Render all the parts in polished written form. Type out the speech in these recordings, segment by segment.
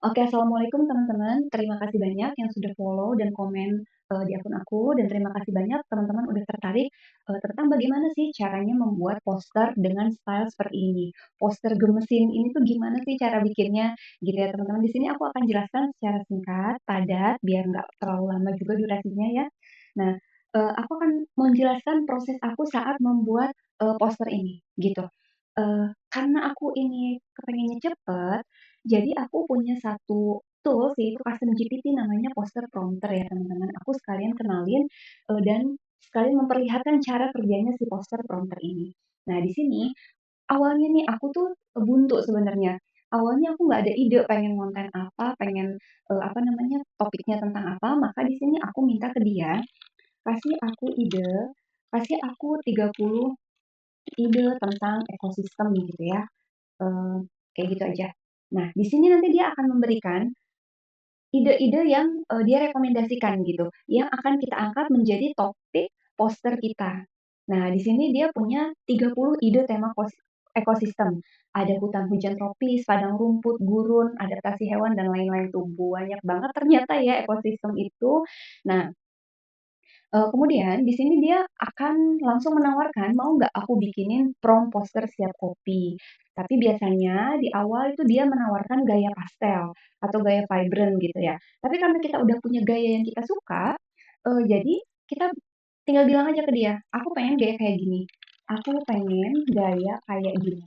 Oke, assalamualaikum teman-teman. Terima kasih banyak yang sudah follow dan komen di akun aku, dan terima kasih banyak teman-teman udah tertarik tentang bagaimana sih caranya membuat poster dengan style seperti ini. Poster gemesin ini tuh gimana sih cara bikinnya, gitu ya teman-teman. Di sini aku akan jelaskan secara singkat, padat, biar nggak terlalu lama juga durasinya ya. Nah, aku akan menjelaskan proses aku saat membuat poster ini, gitu. Karena aku ini kepengennya cepet, jadi aku punya satu tools yaitu custom GPT namanya Poster Prompter ya teman-teman. Aku sekalian kenalin dan sekalian memperlihatkan cara kerjanya si Poster Prompter ini. Nah, di sini awalnya nih aku tuh buntu sebenarnya. Awalnya aku nggak ada ide pengen konten apa, pengen apa namanya topiknya tentang apa, maka di sini aku minta ke dia kasih aku ide, kasih aku 30 ide tentang ekosistem gitu ya. Eh, Kayak gitu aja. Nah, di sini nanti dia akan memberikan ide-ide yang dia rekomendasikan gitu, yang akan kita angkat menjadi topik poster kita. Nah, di sini dia punya 30 ide tema ekosistem. Ada hutan hujan tropis, padang rumput, gurun, adaptasi hewan, dan lain-lain tuh. Banyak banget ternyata ya ekosistem itu. Nah, kemudian di sini dia akan langsung menawarkan, mau nggak aku bikinin prompt poster siap copy. Tapi biasanya di awal itu dia menawarkan gaya pastel atau gaya vibrant gitu ya. Tapi karena kita udah punya gaya yang kita suka, jadi kita tinggal bilang aja ke dia, aku pengen gaya kayak gini. Aku pengen gaya kayak gini.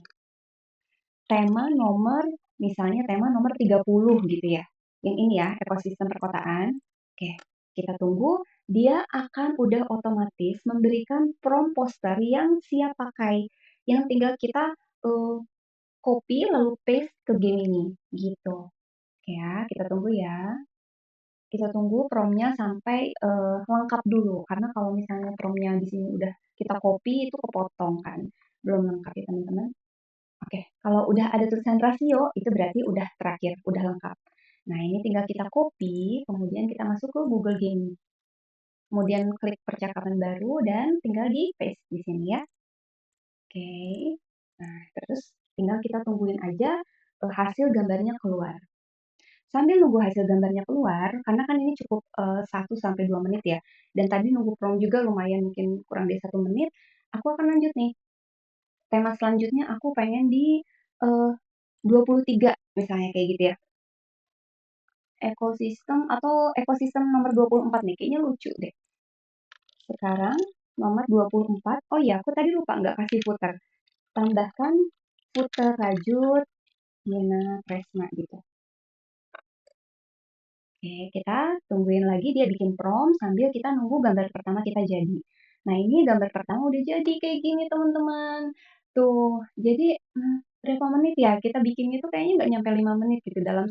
Tema nomor, misalnya tema nomor 30 gitu ya. Yang ini ya, ekosistem perkotaan. Oke, kita tunggu. Dia akan udah otomatis memberikan prompt poster yang siap pakai. Yang tinggal kita uh, copy lalu paste ke game ini. Gitu. Oke ya, kita tunggu ya. Kita tunggu promptnya sampai lengkap dulu. Karena kalau misalnya promptnya di sini udah kita copy, itu kepotong kan. Belum lengkap ya teman-teman. Oke, kalau udah ada tulisan rasio, itu berarti udah terakhir, udah lengkap. Nah, ini tinggal kita copy, kemudian kita masuk ke Google Game. Kemudian klik percakapan baru dan tinggal di paste di sini ya. Oke. Nah, terus tinggal kita tungguin aja hasil gambarnya keluar. Sambil nunggu hasil gambarnya keluar, karena kan ini cukup 1 sampai 2 menit ya. Dan tadi nunggu prompt juga lumayan mungkin kurang dari 1 menit. Aku akan lanjut nih. Tema selanjutnya aku pengen di eh, 23 misalnya kayak gitu ya. Ekosistem atau ekosistem nomor 24 nih, kayaknya lucu deh. Sekarang nomor 24, oh iya aku tadi lupa nggak kasih footer. Tambahkan footer Rajut, Gina, Kresna gitu. Oke, kita tungguin lagi dia bikin prompt sambil kita nunggu gambar pertama kita jadi. Nah ini gambar pertama udah jadi kayak gini teman-teman. Tuh, jadi berapa menit ya? Kita bikin itu kayaknya nggak nyampe 5 menit gitu dalam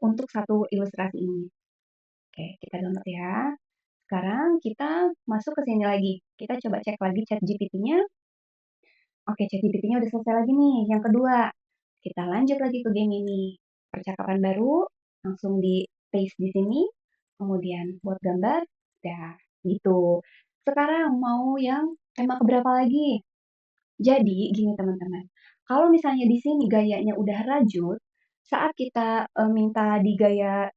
untuk satu ilustrasi ini. Oke, kita download ya. Sekarang kita masuk ke sini lagi. Kita coba cek lagi chat GPT-nya. Oke, chat GPT-nya udah selesai lagi nih. Yang kedua, kita lanjut lagi ke game ini. Percakapan baru, langsung di paste di sini. Kemudian buat gambar, dah gitu. Sekarang mau yang tema keberapa lagi? Jadi, gini teman-teman. Kalau misalnya di sini gayanya udah rajut, saat kita minta di gaya,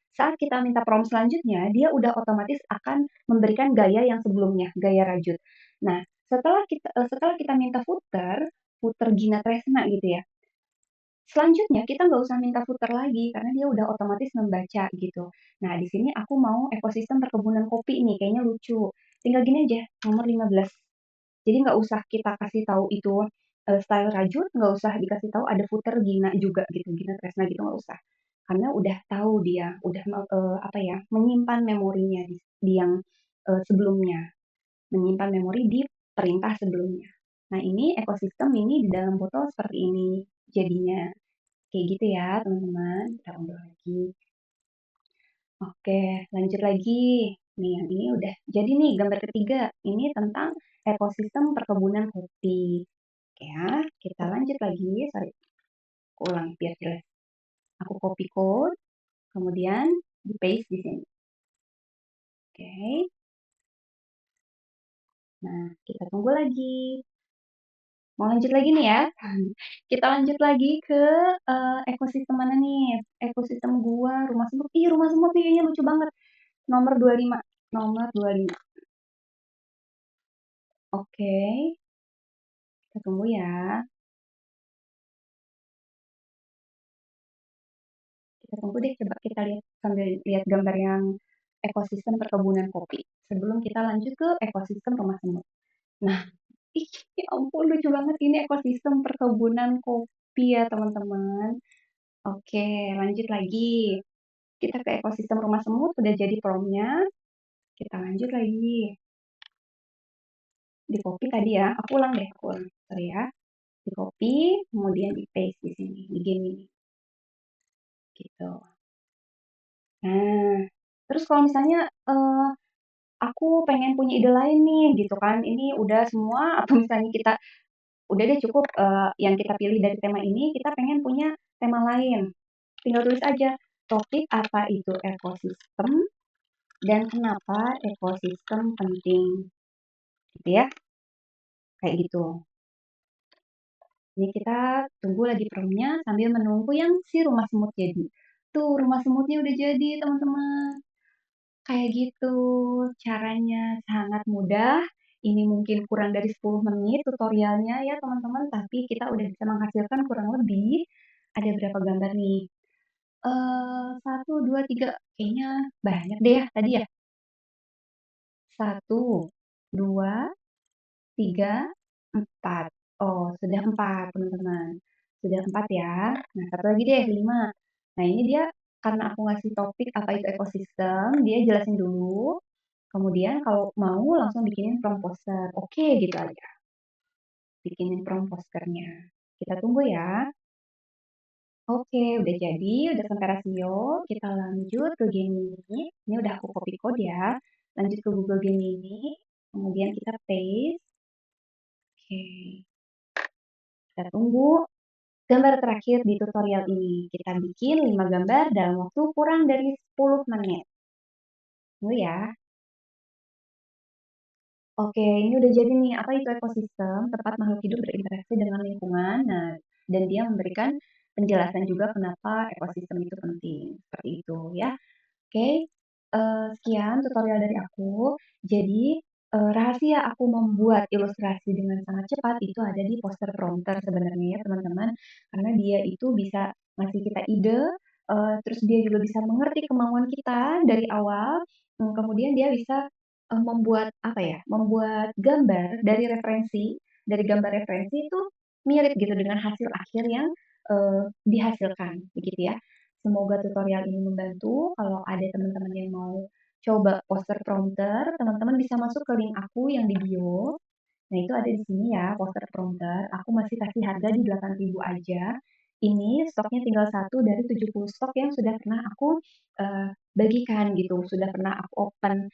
saat kita minta prompt selanjutnya, dia udah otomatis akan memberikan gaya yang sebelumnya, gaya rajut. Nah, setelah kita minta footer Gina Tresna gitu ya. Selanjutnya kita nggak usah minta footer lagi karena dia udah otomatis membaca gitu. Nah, di sini aku mau ekosistem perkebunan kopi ini kayaknya lucu. Tinggal gini aja, nomor 15. Jadi nggak usah kita kasih tahu itu style rajut, nggak usah dikasih tahu ada footer Gina juga gitu, Gina Tresna gitu nggak usah. Karena udah tahu dia, udah apa ya, menyimpan memorinya di yang sebelumnya, menyimpan memori di perintah sebelumnya. Nah ini ekosistem ini di dalam botol seperti ini jadinya. Kayak gitu ya teman-teman, kita unduh lagi. Oke, lanjut lagi. Nih, yang ini udah jadi nih gambar ketiga. Ini tentang ekosistem perkebunan kopi. Oke ya, kita lanjut lagi. Sorry, aku ulang biar jelas. Aku copy code, kemudian di paste di sini. Oke, nah kita tunggu lagi. Mau lanjut lagi nih ya. Kita lanjut lagi ke ekosistem mana nih? Ekosistem gua, rumah semut. Ih, rumah semut nih lucu banget. Nomor 25. Nomor 25. Oke, kita tunggu ya. Kita tunggu deh, coba kita lihat sambil lihat gambar yang ekosistem perkebunan kopi. Sebelum kita lanjut ke ekosistem rumah semut. Nah, ih, ya ampun lucu banget ini ekosistem perkebunan kopi ya teman-teman. Oke, lanjut lagi. Kita ke ekosistem rumah semut, udah jadi promnya. Kita lanjut lagi. Di copy tadi ya, aku ulang deh, aku ulang. Sorry ya. Di copy, kemudian di paste di sini, di game ini. Gitu. Nah, terus kalau misalnya aku pengen punya ide lain nih, gitu kan. Ini udah semua, atau misalnya kita, udah deh cukup yang kita pilih dari tema ini, kita pengen punya tema lain. Tinggal tulis aja, topik apa itu ekosistem, dan kenapa ekosistem penting. Gitu ya, kayak gitu. Ini kita tunggu lagi promnya sambil menunggu yang si rumah semut jadi. Tuh, rumah semutnya udah jadi, teman-teman. Kayak gitu. Caranya sangat mudah. Ini mungkin kurang dari 10 menit tutorialnya ya, teman-teman. Tapi kita udah bisa menghasilkan kurang lebih. Ada berapa gambar nih? Satu, dua, tiga. Kayaknya banyak deh ya tadi ya. Satu, dua, tiga, empat. Oh, sudah empat, teman-teman. Sudah empat ya. Nah, satu lagi deh, lima. Nah, ini dia karena aku ngasih topik apa itu ekosistem, dia jelasin dulu. Kemudian kalau mau langsung bikinin prompt poster. Oke, gitu aja. Bikinin prompt posternya. Kita tunggu ya. Oke, udah jadi, udah sampai rasio. Kita lanjut ke game ini. Ini udah aku copy code ya. Lanjut ke Google Game ini. Kemudian kita paste. Oke, kita tunggu. Gambar terakhir di tutorial ini, kita bikin 5 gambar dalam waktu kurang dari 10 menit. Tunggu ya. Oke, ini udah jadi nih, apa itu ekosistem, tempat makhluk hidup berinteraksi dengan lingkungan. Nah, dan dia memberikan penjelasan juga kenapa ekosistem itu penting. Seperti itu ya. Oke, sekian tutorial dari aku. Jadi, rahasia aku membuat ilustrasi dengan sangat cepat itu ada di poster prompter sebenarnya ya teman-teman. Karena dia itu bisa ngasih kita ide, terus dia juga bisa mengerti kemauan kita dari awal. Kemudian dia bisa membuat apa ya? Membuat gambar dari gambar referensi itu mirip gitu dengan hasil akhir yang dihasilkan, begitu ya. Semoga tutorial ini membantu. Kalau ada teman-teman yang mau coba poster prompter, teman-teman bisa masuk ke link aku yang di bio. Nah, itu ada di sini ya, poster prompter. Aku masih kasih harga di 8.000 aja. Ini stoknya tinggal satu dari 70 stok yang sudah pernah aku bagikan gitu, sudah pernah aku open.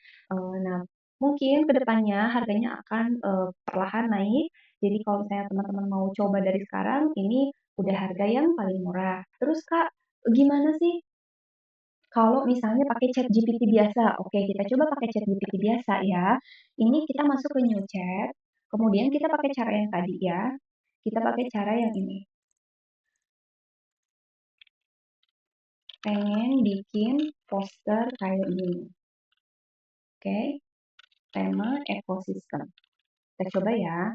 Nah, mungkin kedepannya harganya akan perlahan naik. Jadi kalau misalnya teman-teman mau coba dari sekarang, ini udah harga yang paling murah. Terus Kak, gimana sih kalau misalnya pakai chat GPT biasa? Oke, kita coba pakai chat GPT biasa ya. Ini kita masuk ke new chat, kemudian kita pakai cara yang tadi ya. Kita pakai cara yang ini. Pengen bikin poster kayak ini. Oke, tema ekosistem. Kita coba ya.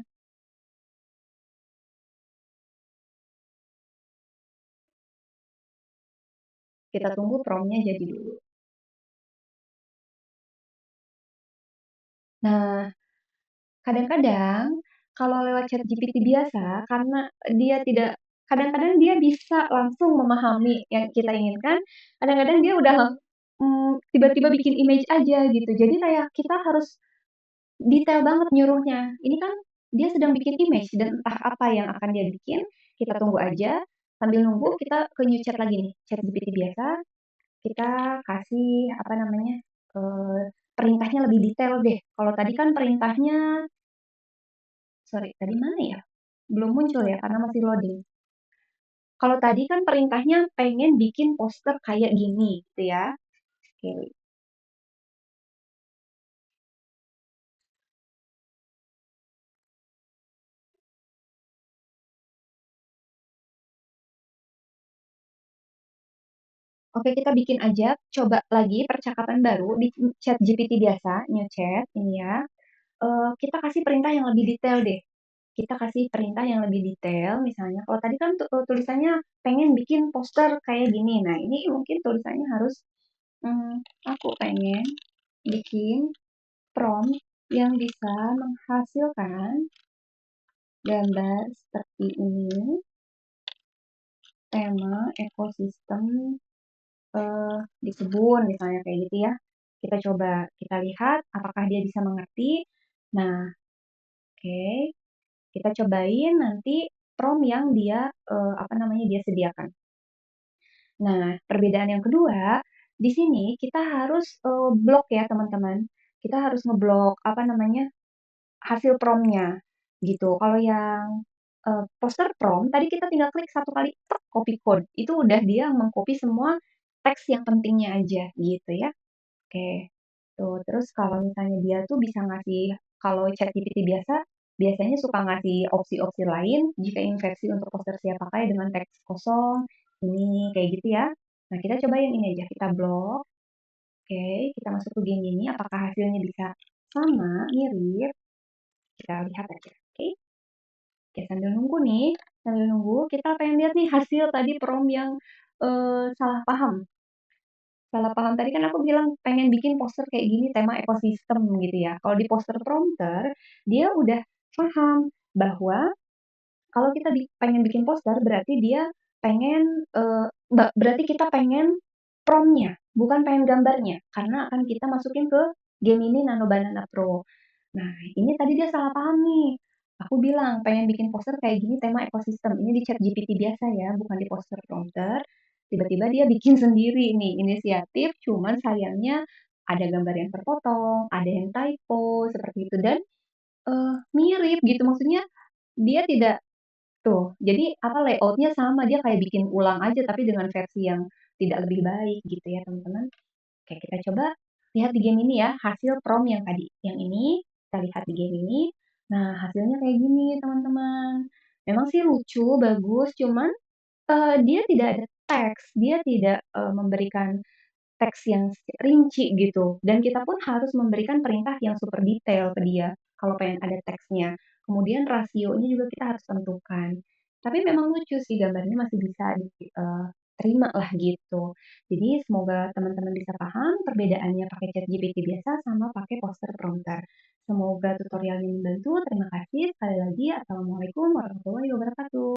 Kita tunggu promptnya jadi dulu. Nah, kadang-kadang kalau lewat chat GPT biasa, karena dia tidak, kadang-kadang dia bisa langsung memahami yang kita inginkan, kadang-kadang dia udah tiba-tiba bikin image aja gitu. Jadi kayak kita harus detail banget nyuruhnya. Ini kan dia sedang bikin image dan entah apa yang akan dia bikin, kita tunggu aja. Sambil nunggu kita ke new chat lagi nih, chat GPT biasa, kita kasih apa namanya eh, perintahnya lebih detail deh. Kalau tadi kan perintahnya, sorry, tadi mana ya? Belum muncul ya karena masih loading. Kalau tadi kan perintahnya pengen bikin poster kayak gini, gitu ya. Oke, Oke, kita bikin aja, coba lagi percakapan baru di chat GPT biasa, new chat ini ya. Kita kasih perintah yang lebih detail deh. Kita kasih perintah yang lebih detail, misalnya kalau tadi kan tulisannya pengen bikin poster kayak gini. Nah, ini mungkin tulisannya harus, hmm, aku pengen bikin prompt yang bisa menghasilkan gambar seperti ini, tema ekosistem di kebun misalnya kayak gitu ya. Kita coba kita lihat apakah dia bisa mengerti. Nah, oke, kita cobain nanti prompt yang dia apa namanya dia sediakan. Nah, perbedaan yang kedua, di sini kita harus blok ya teman-teman. Kita harus ngeblok apa namanya hasil prompt-nya gitu. Kalau yang poster prompt tadi kita tinggal klik satu kali tek, copy code. Itu udah dia mengcopy semua teks yang pentingnya aja gitu ya. Oke. Tuh, terus kalau misalnya dia tuh bisa ngasih kalau ChatGPT biasanya suka ngasih opsi-opsi lain jika ingin versi untuk poster siap pakai dengan teks kosong. Ini kayak gitu ya. Nah, kita coba yang ini aja. Kita blok. Oke, kita masuk ke game ini. Apakah hasilnya bisa sama, mirip? Kita lihat aja. Oke. Oke, sambil nunggu nih, sambil nunggu, kita pengen lihat nih hasil tadi prompt yang salah paham. Salah paham tadi kan aku bilang pengen bikin poster kayak gini tema ekosistem gitu ya. Kalau di poster prompter, dia udah paham bahwa kalau kita pengen bikin poster berarti dia pengen berarti kita pengen prompt-nya, bukan pengen gambarnya karena akan kita masukin ke game ini Nano Banana Pro. Nah, ini tadi dia salah paham nih. Aku bilang pengen bikin poster kayak gini tema ekosistem. Ini di chat GPT biasa ya, bukan di poster prompter. Tiba-tiba dia bikin sendiri nih inisiatif, cuman sayangnya ada gambar yang terpotong, ada yang typo seperti itu dan mirip gitu. Maksudnya dia tidak tuh. Jadi apa layoutnya sama, dia kayak bikin ulang aja tapi dengan versi yang tidak lebih baik gitu ya teman-teman. Oke, kita coba lihat di game ini ya, hasil prompt yang tadi. Yang ini, kita lihat di game ini. Nah, hasilnya kayak gini, teman-teman. Memang sih lucu, bagus, cuman dia tidak ada teks, dia tidak memberikan teks yang rinci gitu. Dan kita pun harus memberikan perintah yang super detail ke dia kalau pengen ada teksnya. Kemudian rasionya juga kita harus tentukan. Tapi memang lucu sih gambarnya masih bisa diterima lah gitu. Jadi semoga teman-teman bisa paham perbedaannya pakai chat GPT biasa sama pakai poster prompter. Semoga tutorialnya membantu. Terima kasih sekali lagi. Assalamualaikum warahmatullahi wabarakatuh.